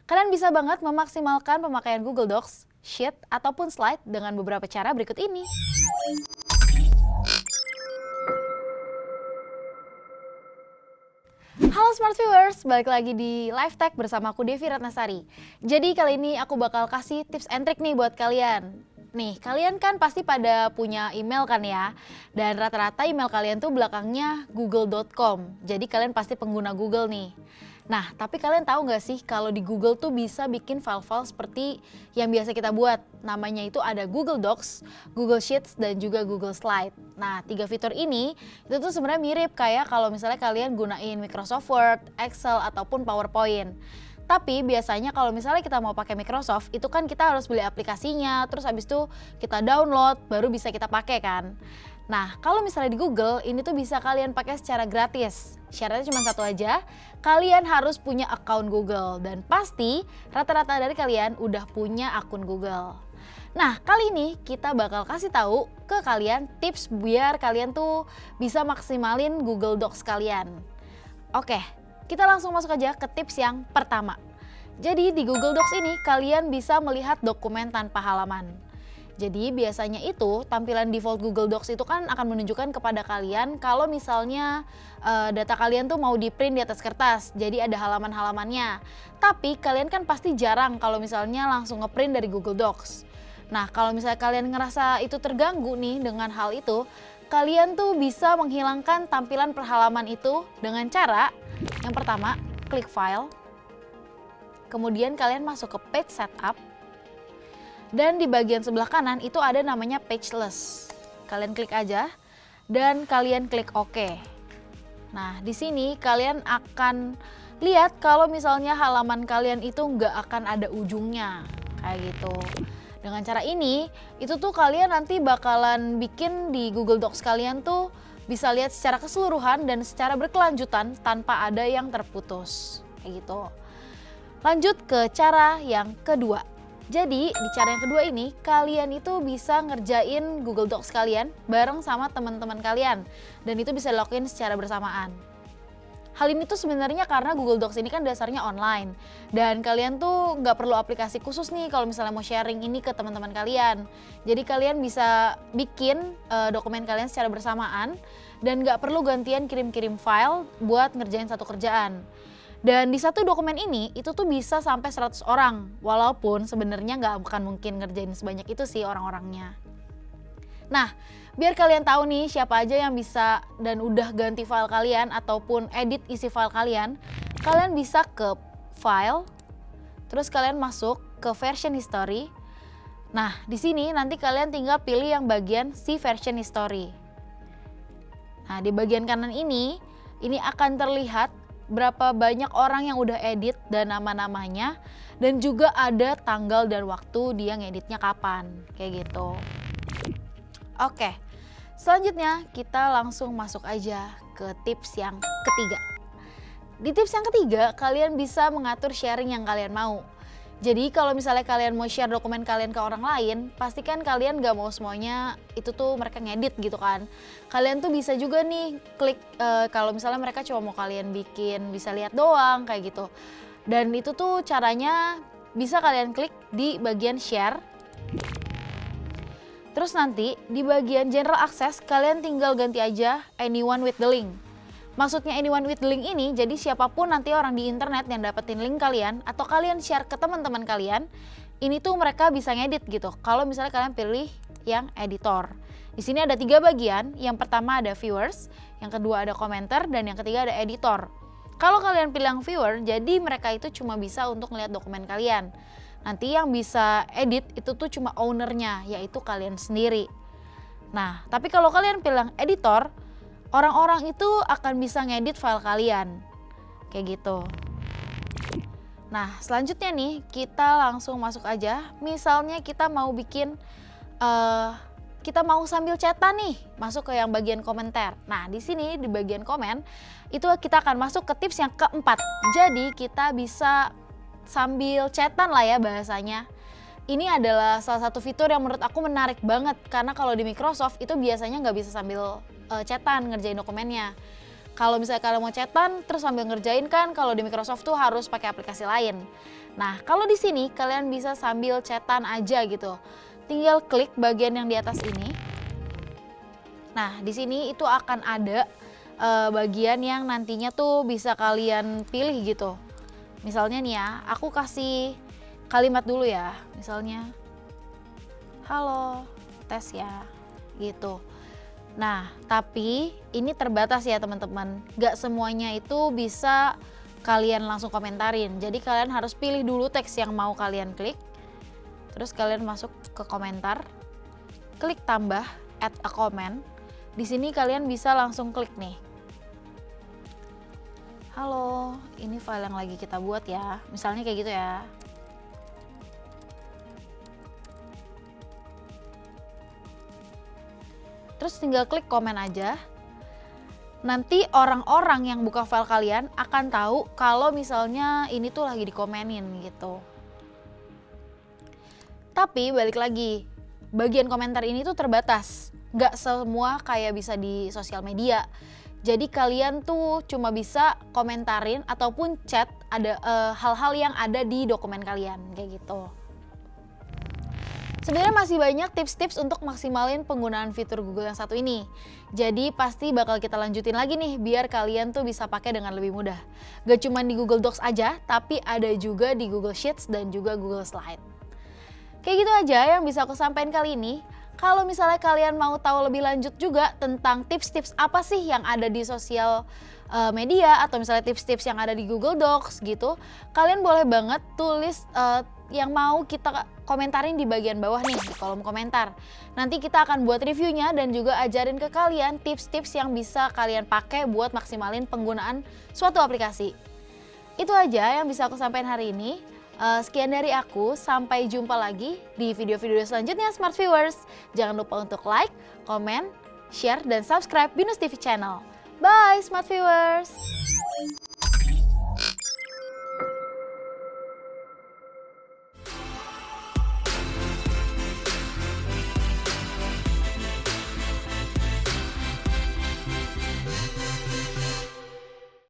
Kalian bisa banget memaksimalkan pemakaian Google Docs, Sheet, ataupun Slide dengan beberapa cara berikut ini. Halo Smart Viewers, balik lagi di Live Tech bersama aku Devi Ratnasari. Jadi kali ini aku bakal kasih tips and trick nih buat kalian. Nih, kalian kan pasti pada punya email kan ya? Dan rata-rata email kalian tuh belakangnya google.com. Jadi kalian pasti pengguna Google nih. Nah, tapi kalian tahu nggak sih kalau di Google tuh bisa bikin file-file seperti yang biasa kita buat. Namanya itu ada Google Docs, Google Sheets, dan juga Google Slide. Nah, 3 fitur ini itu tuh sebenarnya mirip kayak kalau misalnya kalian gunain Microsoft Word, Excel, ataupun PowerPoint. Tapi biasanya kalau misalnya kita mau pakai Microsoft, itu kan kita harus beli aplikasinya, terus habis itu kita download, baru bisa kita pakai kan. Nah, kalau misalnya di Google, ini tuh bisa kalian pakai secara gratis. Syaratnya cuma satu aja, kalian harus punya akun Google. Dan pasti rata-rata dari kalian udah punya akun Google. Nah, kali ini kita bakal kasih tahu ke kalian tips biar kalian tuh bisa maksimalin Google Docs kalian. Oke, kita langsung masuk aja ke tips yang pertama. Jadi di Google Docs ini kalian bisa melihat dokumen tanpa halaman. Jadi biasanya itu tampilan default Google Docs itu kan akan menunjukkan kepada kalian kalau misalnya data kalian tuh mau di print di atas kertas, jadi ada halaman-halamannya. Tapi kalian kan pasti jarang kalau misalnya langsung ngeprint dari Google Docs. Nah, kalau misalnya kalian ngerasa itu terganggu nih dengan hal itu, kalian tuh bisa menghilangkan tampilan per halaman itu dengan cara yang pertama, klik file. Kemudian kalian masuk ke page setup. Dan di bagian sebelah kanan itu ada namanya pageless. Kalian klik aja dan kalian klik OK. Nah, di sini kalian akan lihat kalau misalnya halaman kalian itu nggak akan ada ujungnya, kayak gitu. Dengan cara ini, itu tuh kalian nanti bakalan bikin di Google Docs kalian tuh bisa lihat secara keseluruhan dan secara berkelanjutan tanpa ada yang terputus, kayak gitu. Lanjut ke cara yang kedua. Jadi di cara yang kedua ini kalian itu bisa ngerjain Google Docs kalian bareng sama teman-teman kalian dan itu bisa dilakuin secara bersamaan. Hal ini tuh sebenarnya karena Google Docs ini kan dasarnya online dan kalian tuh nggak perlu aplikasi khusus nih kalau misalnya mau sharing ini ke teman-teman kalian. Jadi kalian bisa bikin dokumen kalian secara bersamaan dan nggak perlu gantian kirim-kirim file buat ngerjain satu kerjaan. Dan di satu dokumen ini itu tuh bisa sampai 100 orang, walaupun sebenarnya nggak akan mungkin ngerjain sebanyak itu sih orang-orangnya. Nah, biar kalian tahu nih siapa aja yang bisa dan udah ganti file kalian ataupun edit isi file kalian, kalian bisa ke file, terus kalian masuk ke version history. Nah, di sini nanti kalian tinggal pilih yang bagian see version history. Nah, di bagian kanan ini akan terlihat berapa banyak orang yang udah edit dan nama-namanya dan juga ada tanggal dan waktu dia ngeditnya kapan, kayak gitu. Oke, selanjutnya kita langsung masuk aja ke tips yang ketiga. Di tips yang ketiga, kalian bisa mengatur sharing yang kalian mau. Jadi kalau misalnya kalian mau share dokumen kalian ke orang lain, pastikan kalian gak mau semuanya itu tuh mereka ngedit gitu kan. Kalian tuh bisa juga nih klik kalau misalnya mereka cuma mau kalian bikin bisa lihat doang kayak gitu. Dan itu tuh caranya bisa kalian klik di bagian share. Terus nanti di bagian general access kalian tinggal ganti aja anyone with the link. Maksudnya anyone with the link ini, jadi siapapun nanti orang di internet yang dapetin link kalian atau kalian share ke teman-teman kalian, ini tuh mereka bisa ngedit gitu. Kalau misalnya kalian pilih yang editor. Di sini ada 3 bagian. Yang pertama ada viewers, yang kedua ada komentar, dan yang ketiga ada editor. Kalau kalian pilih yang viewer, jadi mereka itu cuma bisa untuk melihat dokumen kalian. Nanti yang bisa edit itu tuh cuma ownernya, yaitu kalian sendiri. Nah, tapi kalau kalian pilih yang editor, orang-orang itu akan bisa ngedit file kalian, kayak gitu. Nah, selanjutnya nih kita langsung masuk aja. Misalnya kita mau bikin, kita mau sambil chatan nih, masuk ke yang bagian komentar. Nah, di sini di bagian komen itu kita akan masuk ke tips yang keempat. Jadi kita bisa sambil chatan lah ya bahasanya. Ini adalah salah satu fitur yang menurut aku menarik banget karena kalau di Microsoft itu biasanya nggak bisa sambil chatan ngerjain dokumennya. Kalau misalnya kalian mau chatan terus sambil ngerjain kan kalau di Microsoft tuh harus pakai aplikasi lain. Nah, kalau di sini kalian bisa sambil chatan aja gitu. Tinggal klik bagian yang di atas ini. Nah, di sini itu akan ada bagian yang nantinya tuh bisa kalian pilih gitu. Misalnya nih ya, aku kasih kalimat dulu ya. Misalnya, halo, tes ya, gitu. Nah, tapi ini terbatas ya teman-teman. Gak semuanya itu bisa kalian langsung komentarin. Jadi kalian harus pilih dulu teks yang mau kalian klik. Terus kalian masuk ke komentar, klik tambah, add a comment. Di sini kalian bisa langsung klik nih. Halo, ini file yang lagi kita buat ya. Misalnya kayak gitu ya. Terus tinggal klik komen aja. Nanti orang-orang yang buka file kalian akan tahu kalau misalnya ini tuh lagi dikomenin gitu. Tapi balik lagi, bagian komentar ini tuh terbatas. Nggak semua kayak bisa di sosial media. Jadi kalian tuh cuma bisa komentarin ataupun chat ada hal-hal yang ada di dokumen kalian kayak gitu. Sebenarnya masih banyak tips-tips untuk maksimalin penggunaan fitur Google yang satu ini. Jadi pasti bakal kita lanjutin lagi nih biar kalian tuh bisa pakai dengan lebih mudah. Gak cuma di Google Docs aja, tapi ada juga di Google Sheets dan juga Google Slide. Kayak gitu aja yang bisa aku sampaikan kali ini. Kalau misalnya kalian mau tahu lebih lanjut juga tentang tips-tips apa sih yang ada di sosial media atau misalnya tips-tips yang ada di Google Docs gitu, kalian boleh banget tulis yang mau kita komentarin di bagian bawah nih, di kolom komentar. Nanti kita akan buat reviewnya dan juga ajarin ke kalian tips-tips yang bisa kalian pakai buat maksimalin penggunaan suatu aplikasi. Itu aja yang bisa aku sampaikan hari ini. Sekian dari aku, sampai jumpa lagi di video-video selanjutnya Smart Viewers. Jangan lupa untuk like, komen, share, dan subscribe Binus TV Channel. Bye Smart Viewers!